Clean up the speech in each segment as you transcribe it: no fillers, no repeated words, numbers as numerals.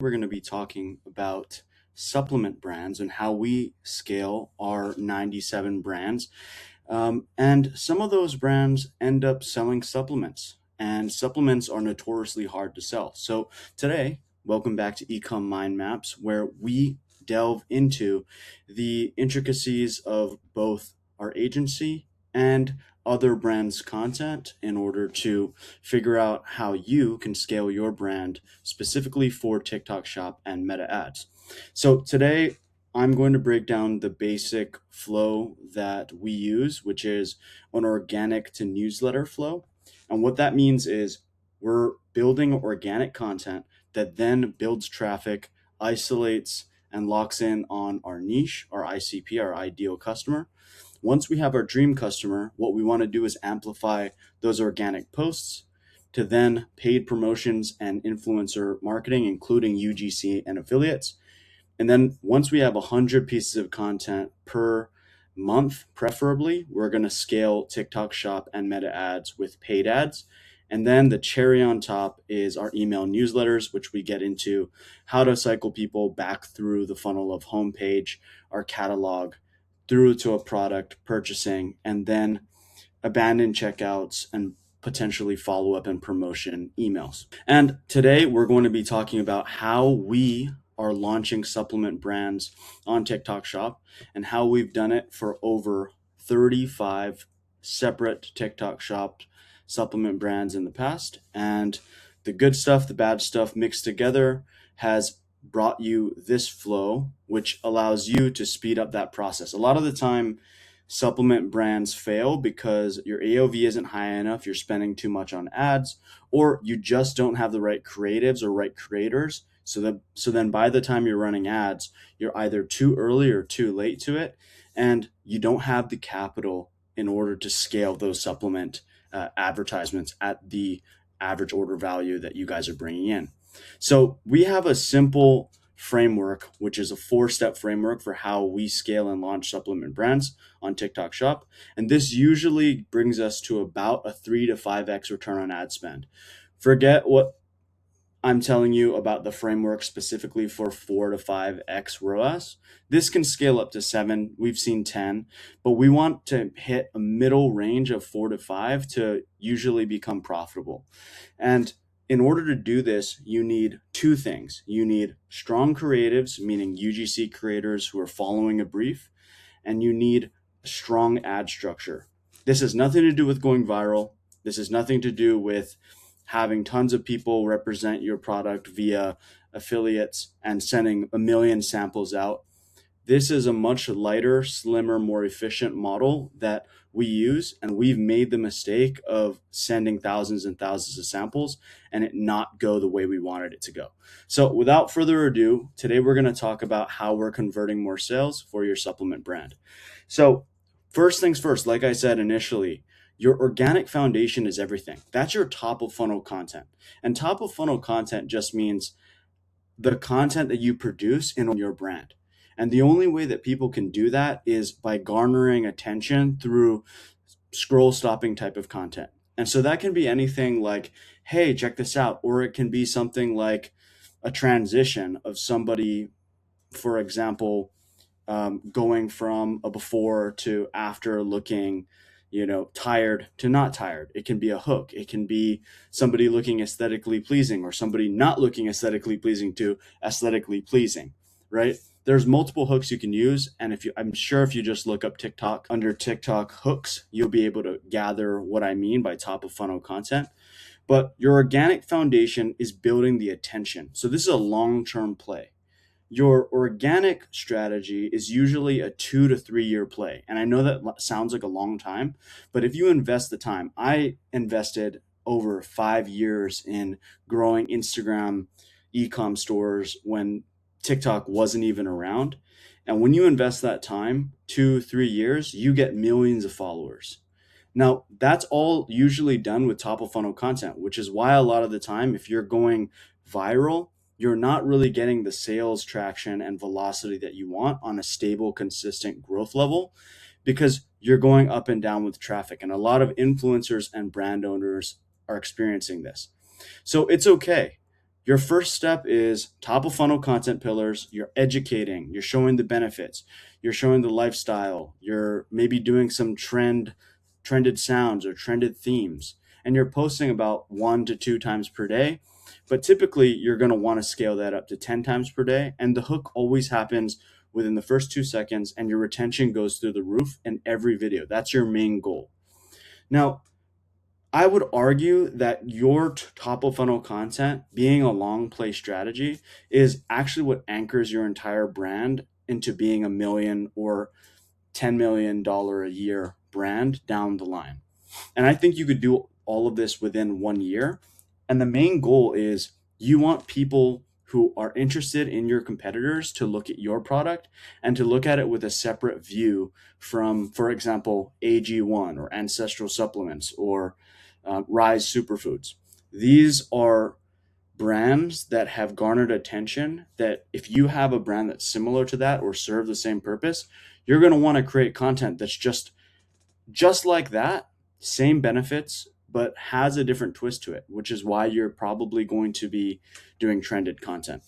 we're going to be talking about supplement brands and how we scale our 97 brands. And some of those brands end up selling supplements, and supplements are notoriously hard to sell. So today, welcome back to Ecom Mind Maps, where we delve into the intricacies of both our agency and other brands' content in order to figure out how you can scale your brand specifically for TikTok Shop and Meta ads. So today I'm going to break down the basic flow that we use, which is an organic to newsletter flow. And what that means is we're building organic content that then builds traffic, isolates, and locks in on our niche, our ICP, our ideal customer. Once we have our dream customer, what we want to do is amplify those organic posts to then paid promotions and influencer marketing, including UGC and affiliates. And then once we have 100 pieces of content per month, preferably, we're going to scale TikTok Shop and Meta ads with paid ads. And then the cherry on top is our email newsletters, which we get into how to cycle people back through the funnel of homepage, our catalog, through to a product purchasing, and then abandon checkouts and potentially follow up and promotion emails. And today we're going to be talking about how we are launching supplement brands on TikTok Shop and how we've done it for over 35 separate TikTok Shop supplement brands in the past. And the good stuff, the bad stuff mixed together has brought you this flow, which allows you to speed up that process. A lot of the time, supplement brands fail because your AOV isn't high enough, you're spending too much on ads, or you just don't have the right creatives or right creators. So then by the time you're running ads, you're either too early or too late to it, and you don't have the capital in order to scale those supplement advertisements at the average order value that you guys are bringing in. So we have a simple framework, which is a 4-step framework for how we scale and launch supplement brands on TikTok Shop. And this usually brings us to about a 3 to 5x return on ad spend. Forget what I'm telling you about the framework specifically for 4 to 5x ROAS. This can scale up to 7. We've seen 10, but we want to hit a middle range of 4 to 5 to usually become profitable. And in order to do this, you need 2 things. You need strong creatives, meaning UGC creators who are following a brief, and you need a strong ad structure. This has nothing to do with going viral. This has nothing to do with having tons of people represent your product via affiliates and sending a million samples out. This is a much lighter, slimmer, more efficient model that we use, and we've made the mistake of sending thousands and thousands of samples and it not go the way we wanted it to go. So without further ado, today we're going to talk about how we're converting more sales for your supplement brand. So first things first, like I said initially, your organic foundation is everything. That's your top of funnel content. And top of funnel content just means the content that you produce in your brand. And the only way that people can do that is by garnering attention through scroll stopping type of content. And so that can be anything like, hey, check this out. Or it can be something like a transition of somebody, for example, going from a before to after looking, tired to not tired. It can be a hook. It can be somebody looking aesthetically pleasing or somebody not looking aesthetically pleasing to aesthetically pleasing, right? There's multiple hooks you can use. And I'm sure if you just look up TikTok under TikTok hooks, you'll be able to gather what I mean by top of funnel content. But your organic foundation is building the attention. So this is a long-term play. Your organic strategy is usually a 2 to 3 year play. And I know that sounds like a long time, but if you invest the time, I invested over 5 years in growing Instagram e-com stores when TikTok wasn't even around. And when you invest that time, 2-3 years, you get millions of followers. Now, that's all usually done with top of funnel content, which is why a lot of the time, if you're going viral, you're not really getting the sales traction and velocity that you want on a stable, consistent growth level because you're going up and down with traffic. And a lot of influencers and brand owners are experiencing this. So it's okay. Your first step is top of funnel content pillars. You're educating, you're showing the benefits, you're showing the lifestyle, you're maybe doing some trended sounds or trended themes, and you're posting about 1 to 2 times per day. But typically, you're going to want to scale that up to 10 times per day. And the hook always happens within the first 2 seconds, and your retention goes through the roof in every video. That's your main goal. Now, I would argue that your top of funnel content being a long play strategy is actually what anchors your entire brand into being a million or $10 million a year brand down the line. And I think you could do all of this within 1 year. And the main goal is you want people who are interested in your competitors to look at your product and to look at it with a separate view from, for example, AG1 or Ancestral Supplements or Rise Superfoods. These are brands that have garnered attention that if you have a brand that's similar to that or serve the same purpose, you're going to want to create content that's just like that, same benefits, but has a different twist to it, which is why you're probably going to be doing trended content.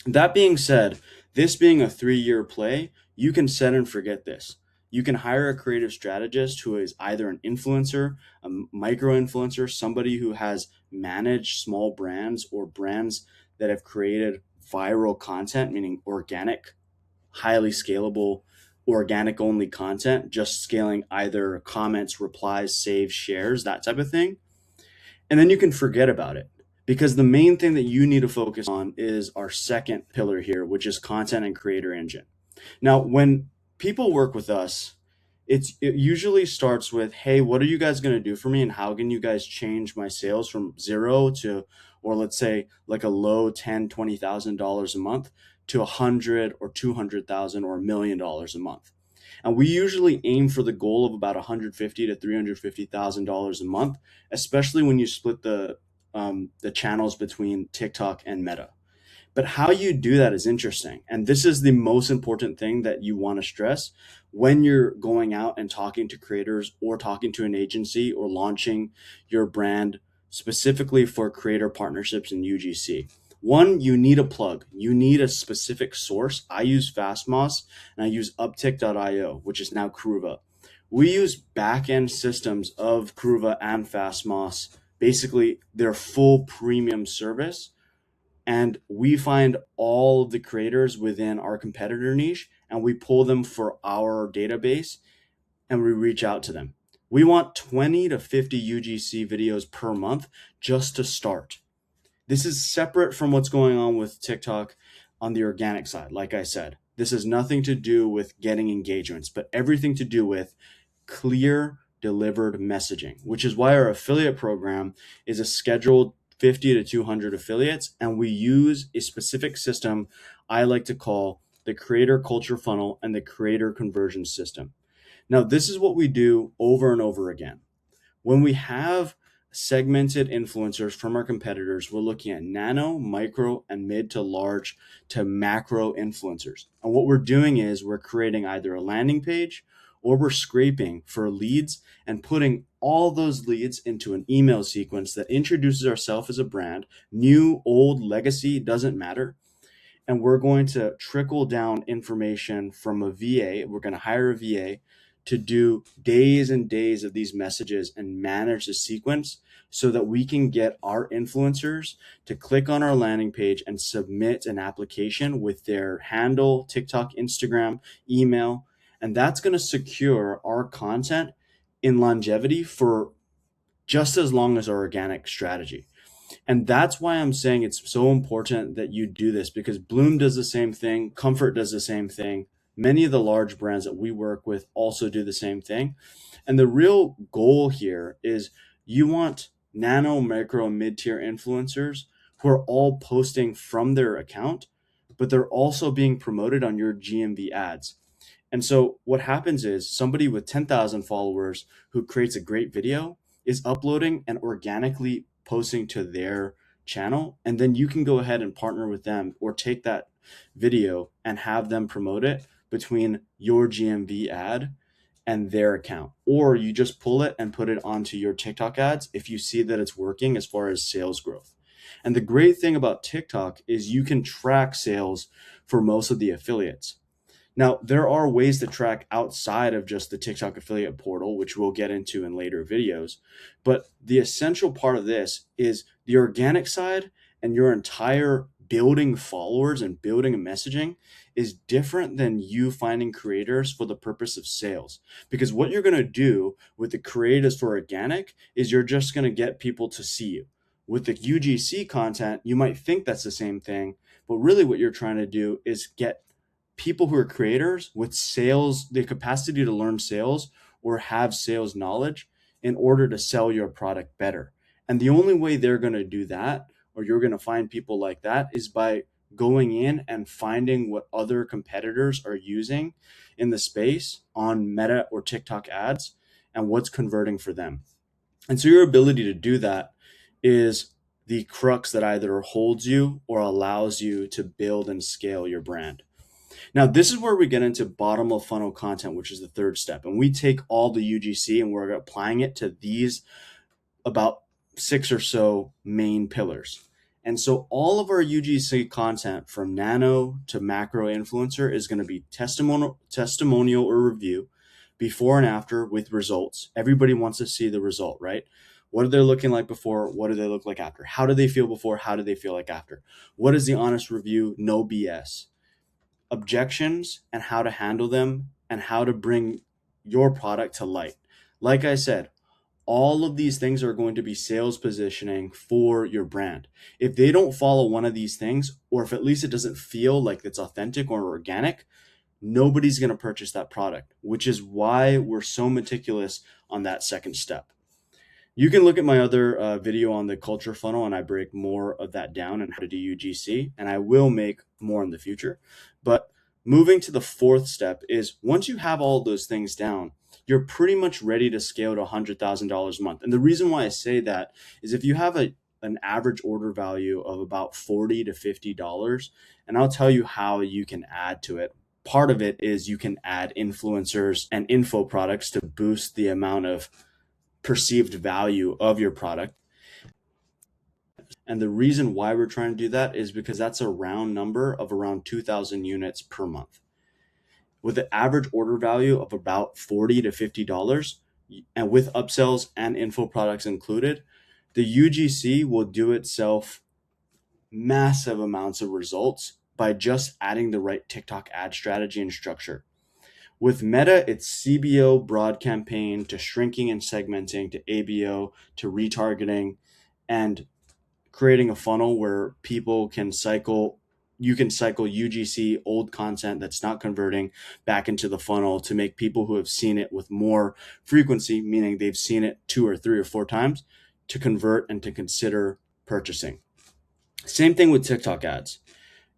That being said, this being a 3 year play, you can set and forget this. You can hire a creative strategist who is either an influencer, a micro influencer, somebody who has managed small brands or brands that have created viral content, meaning organic, highly scalable, organic only content, just scaling either comments, replies, saves, shares, that type of thing. And then you can forget about it because the main thing that you need to focus on is our second pillar here, which is content and creator engine. Now, when people work with us, it usually starts with, hey, what are you guys going to do for me? And how can you guys change my sales from zero to, or let's say like a low $10,000, $20,000 a month to 100 or 200,000 or $1 million a month. And we usually aim for the goal of about 150 to $350,000 a month, especially when you split the channels between TikTok and Meta. But how you do that is interesting. And this is the most important thing that you want to stress when you're going out and talking to creators or talking to an agency or launching your brand specifically for creator partnerships in UGC. One, you need a plug. You need a specific source. I use FastMoss and I use Uptick.io, which is now Kruva. We use back-end systems of Kruva and FastMoss, basically their full premium service. And we find all of the creators within our competitor niche and we pull them for our database and we reach out to them. We want 20 to 50 UGC videos per month just to start. This is separate from what's going on with TikTok on the organic side. Like I said, this has nothing to do with getting engagements, but everything to do with clear delivered messaging, which is why our affiliate program is a scheduled 50 to 200 affiliates. And we use a specific system I like to call the creator culture funnel and the creator conversion system. Now, this is what we do over and over again. When we have segmented influencers from our competitors, we're looking at nano, micro, and mid to large to macro influencers. And what we're doing is we're creating either a landing page or we're scraping for leads and putting all those leads into an email sequence that introduces ourselves as a brand. New, old, legacy, doesn't matter. And we're going to trickle down information from a VA. We're going to hire a VA to do days and days of these messages and manage the sequence so that we can get our influencers to click on our landing page and submit an application with their handle, TikTok, Instagram, email. And that's going to secure our content in longevity for just as long as our organic strategy. And that's why I'm saying it's so important that you do this, because Bloom does the same thing. Comfort does the same thing. Many of the large brands that we work with also do the same thing. And the real goal here is you want nano, micro, and mid-tier influencers who are all posting from their account, but they're also being promoted on your GMV ads. And so what happens is somebody with 10,000 followers who creates a great video is uploading and organically posting to their channel. And then you can go ahead and partner with them or take that video and have them promote it between your GMV ad and their account. Or you just pull it and put it onto your TikTok ads if you see that it's working as far as sales growth. And the great thing about TikTok is you can track sales for most of the affiliates. Now, there are ways to track outside of just the TikTok affiliate portal, which we'll get into in later videos. But the essential part of this is the organic side, and your entire building followers and building a messaging is different than you finding creators for the purpose of sales. Because what you're going to do with the creators for organic is you're just going to get people to see you. With the UGC content, you might think that's the same thing, but really what you're trying to do is get people who are creators with sales, the capacity to learn sales or have sales knowledge in order to sell your product better. And the only way they're going to do that, or you're going to find people like that, is by going in and finding what other competitors are using in the space on Meta or TikTok ads and what's converting for them. And so your ability to do that is the crux that either holds you or allows you to build and scale your brand. Now, this is where we get into bottom of funnel content, which is the third step. And we take all the UGC and we're applying it to these about 6 or so main pillars. And so all of our UGC content from nano to macro influencer is going to be testimonial or review, before and after with results. Everybody wants to see the result, right? What are they looking like before? What do they look like after? How do they feel before? How do they feel like after? What is the honest review? No BS. Objections and how to handle them and how to bring your product to light. Like I said, all of these things are going to be sales positioning for your brand. If they don't follow one of these things, or if at least it doesn't feel like it's authentic or organic, nobody's going to purchase that product, which is why we're so meticulous on that second step. You can look at my other video on the culture funnel, and I break more of that down and how to do UGC, and I will make more in the future. But moving to the fourth step is once you have all those things down, you're pretty much ready to scale to $100,000 a month. And the reason why I say that is if you have an average order value of about $40 to $50, and I'll tell you how you can add to it. Part of it is you can add influencers and info products to boost the amount of perceived value of your product. And the reason why we're trying to do that is because that's a round number of around 2,000 units per month. With an average order value of about $40 to $50, and with upsells and info products included, the UGC will do itself massive amounts of results by just adding the right TikTok ad strategy and structure. With Meta, it's CBO broad campaign to shrinking and segmenting to ABO to retargeting and creating a funnel where people can cycle. You can cycle UGC old content that's not converting back into the funnel to make people who have seen it with more frequency, meaning they've seen it 2 or 3 or 4 times, to convert and to consider purchasing. Same thing with TikTok ads.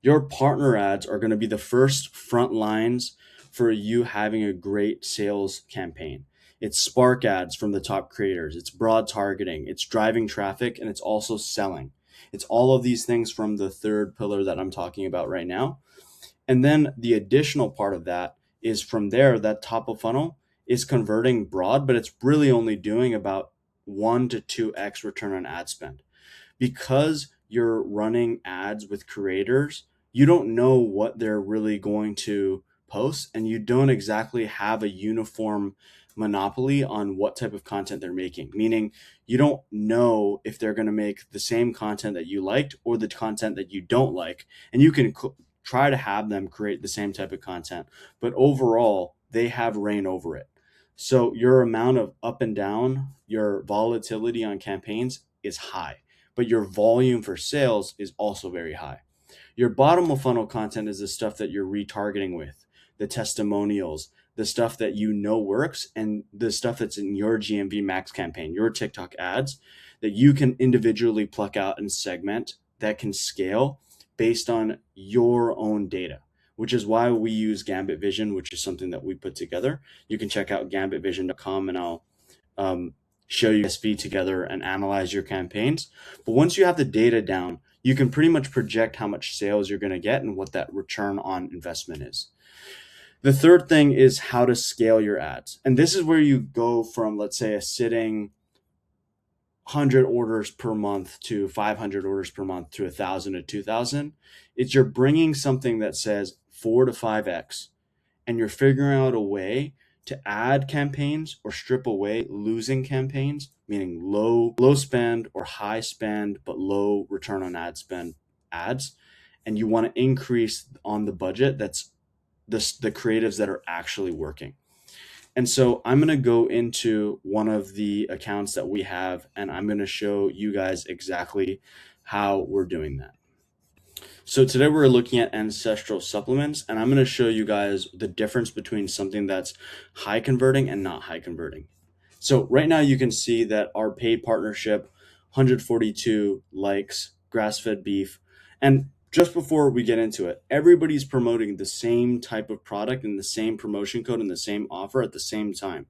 Your partner ads are going to be the first front lines for you having a great sales campaign. It's spark ads from the top creators. It's broad targeting. It's driving traffic, and it's also selling. It's all of these things from the third pillar that I'm talking about right now. And then the additional part of that is from there, that top of funnel is converting broad, but it's really only doing about 1 to 2x return on ad spend. Because you're running ads with creators, you don't know what they're really going to post, and you don't exactly have a uniform monopoly on what type of content they're making, meaning you don't know if they're going to make the same content that you liked or the content that you don't like, and you can try to have them create the same type of content, but overall they have reign over it. So your amount of up and down, your volatility on campaigns is high, but your volume for sales is also very high. Your bottom of funnel content is the stuff that you're retargeting with, the testimonials, the stuff that you know works, and the stuff that's in your GMV max campaign, your TikTok ads that you can individually pluck out and segment that can scale based on your own data, which is why we use Gambit Vision, which is something that we put together. You can check out gambitvision.com and I'll show you SV together and analyze your campaigns. But once you have the data down, you can pretty much project how much sales you're going to get and what that return on investment is. The third thing is how to scale your ads. And this is where you go from, let's say, a sitting 100 orders per month to 500 orders per month to 1,000 to 2,000. It's you're bringing something that says 4 to 5x, and you're figuring out a way to add campaigns or strip away losing campaigns, meaning low spend or high spend but low return on ad spend ads, and you want to increase on the budget that's the creatives that are actually working. And so I'm going to go into one of the accounts that we have, and I'm going to show you guys exactly how we're doing that. So today we're looking at ancestral supplements, and I'm going to show you guys the difference between something that's high converting and not high converting. So right now you can see that our paid partnership, 142 likes, grass-fed beef. And just before we get into it, everybody's promoting the same type of product and the same promotion code and the same offer at the same time.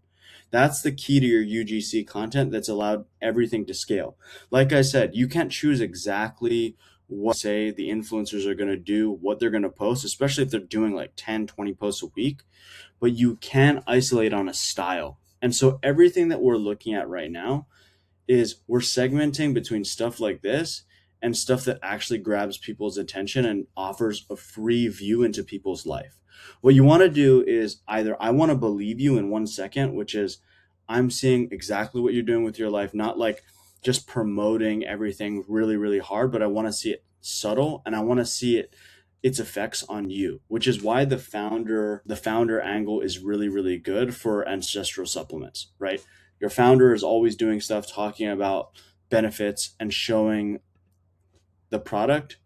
That's the key to your UGC content that's allowed everything to scale. Like I said, you can't choose exactly what say the influencers are going to do, what they're going to post, especially if they're doing like 10, 20 posts a week, but you can isolate on a style. And so everything that we're looking at right now is we're segmenting between stuff like this and stuff that actually grabs people's attention and offers a free view into people's life. What you want to do is either I want to believe you in 1 second, which is I'm seeing exactly what you're doing with your life, not like just promoting everything really, really hard, but I want to see it subtle and I want to see its effects on you, which is why the founder angle is really, really good for ancestral supplements, right? Your founder is always doing stuff talking about benefits and showing the product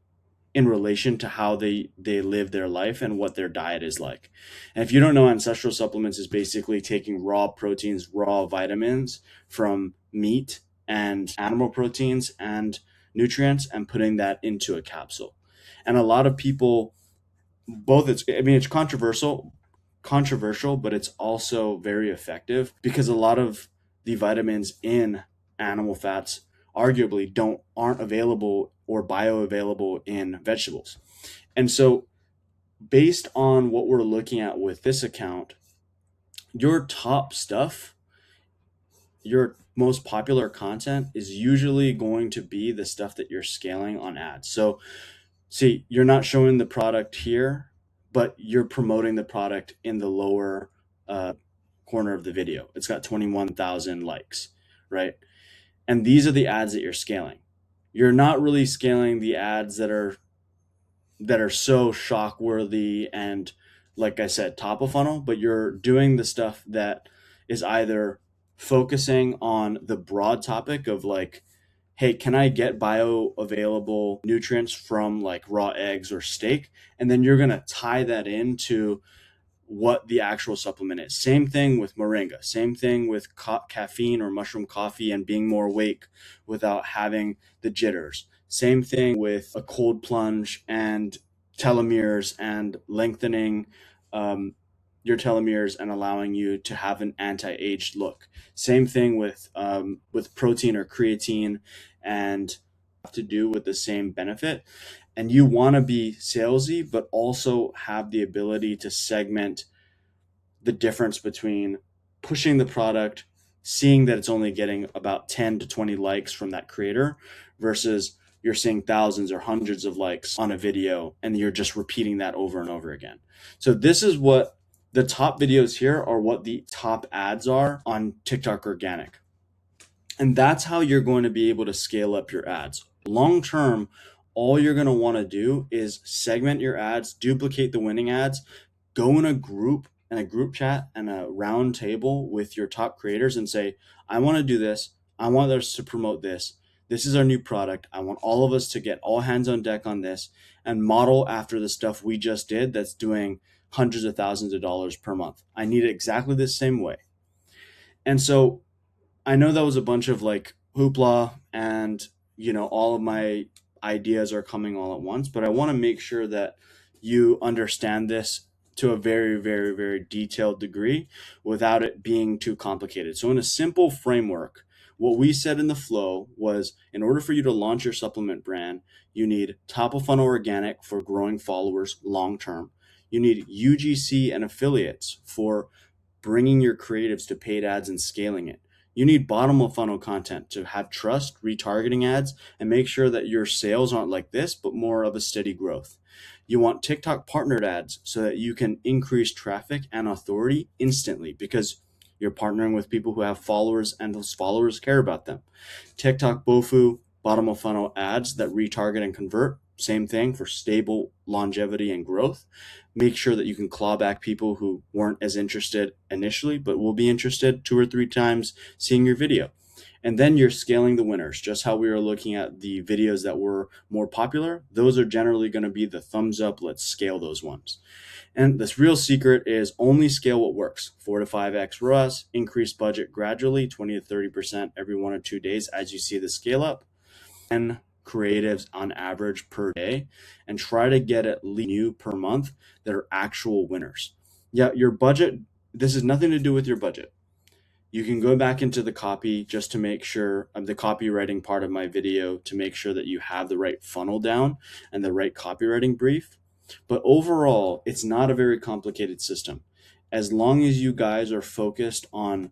in relation to how they live their life and what their diet is like. And if you don't know, ancestral supplements is basically taking raw proteins, raw vitamins from meat and animal proteins and nutrients and putting that into a capsule. And a lot of people, it's controversial, but it's also very effective because a lot of the vitamins in animal fats arguably aren't available or bioavailable in vegetables. And so based on what we're looking at with this account, your top stuff, your most popular content is usually going to be the stuff that you're scaling on ads. So see, you're not showing the product here, but you're promoting the product in the lower corner of the video. It's got 21,000 likes, right? And these are the ads that you're scaling. You're not really scaling the ads that are so shock worthy and, like I said, top of funnel, but you're doing the stuff that is either focusing on the broad topic of like, hey, can I get bioavailable nutrients from like raw eggs or steak? And then you're going to tie that into what the actual supplement is. Same thing with moringa, same thing with caffeine or mushroom coffee and being more awake without having the jitters. Same thing with a cold plunge and telomeres and lengthening your telomeres and allowing you to have an anti-aged look. Same thing with protein or creatine and have to do with the same benefit. And you want to be salesy, but also have the ability to segment the difference between pushing the product, seeing that it's only getting about 10 to 20 likes from that creator versus you're seeing thousands or hundreds of likes on a video and you're just repeating that over and over again. So this is what the top videos here are, what the top ads are on TikTok Organic. And that's how you're going to be able to scale up your ads. Long term, all you're going to want to do is segment your ads, duplicate the winning ads, go in a group chat and a round table with your top creators and say, I want to do this. I want us to promote this. This is our new product. I want all of us to get all hands on deck on this and model after the stuff we just did that's doing hundreds of thousands of dollars per month. I need it exactly the same way. And so I know that was a bunch of like hoopla and, all of my ideas are coming all at once, but I want to make sure that you understand this to a very, very, very detailed degree without it being too complicated. So in a simple framework, what we said in the flow was in order for you to launch your supplement brand, you need top of funnel organic for growing followers long term. You need UGC and affiliates for bringing your creatives to paid ads and scaling it. You need bottom of funnel content to have trust, retargeting ads, and make sure that your sales aren't like this, but more of a steady growth. You want TikTok partnered ads so that you can increase traffic and authority instantly because you're partnering with people who have followers and those followers care about them. TikTok BOFU, bottom of funnel ads that retarget and convert. Same thing for stable longevity and growth. Make sure that you can claw back people who weren't as interested initially, but will be interested 2 or 3 times seeing your video. And then you're scaling the winners, just how we were looking at the videos that were more popular. Those are generally going to be the thumbs up. Let's scale those ones. And this real secret is only scale what works. 4 to 5x ROAS, increase budget gradually, 20 to 30% every 1 or 2 days as you see the scale up. 10 creatives on average per day, and try to get at least new per month that are actual winners. Yeah, your budget, this has nothing to do with your budget. You can go back into the copy just to make sure of the copywriting part of my video to make sure that you have the right funnel down and the right copywriting brief. But overall, it's not a very complicated system. As long as you guys are focused on,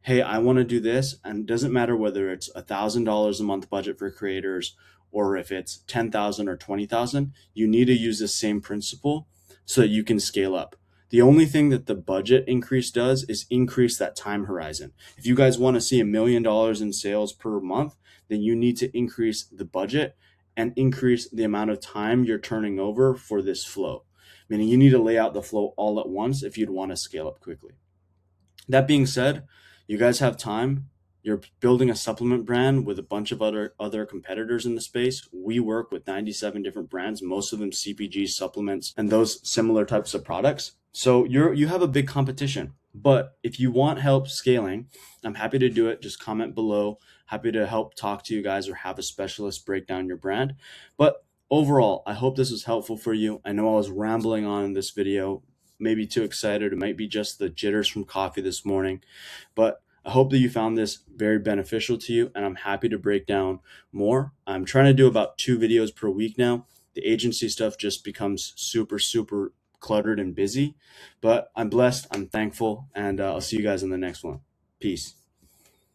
hey, I want to do this, and it doesn't matter whether it's $1,000 a month budget for creators or if it's 10,000 or 20,000, you need to use the same principle so that you can scale up. The only thing that the budget increase does is increase that time horizon. If you guys want to see $1 million in sales per month, then you need to increase the budget and increase the amount of time you're turning over for this flow. Meaning you need to lay out the flow all at once if you'd want to scale up quickly. That being said, you guys have time. You're building a supplement brand with a bunch of other competitors in the space. We work with 97 different brands, most of them CPG supplements and those similar types of products. So you have a big competition. But if you want help scaling, I'm happy to do it. Just comment below. Happy to help talk to you guys or have a specialist break down your brand. But overall, I hope this was helpful for you. I know I was rambling on in this video, maybe too excited. It might be just the jitters from coffee this morning, but I hope that you found this very beneficial to you, and I'm happy to break down more. I'm trying to do about 2 videos per week now. The agency stuff just becomes super, super cluttered and busy, but I'm blessed, I'm thankful, and I'll see you guys in the next one. Peace.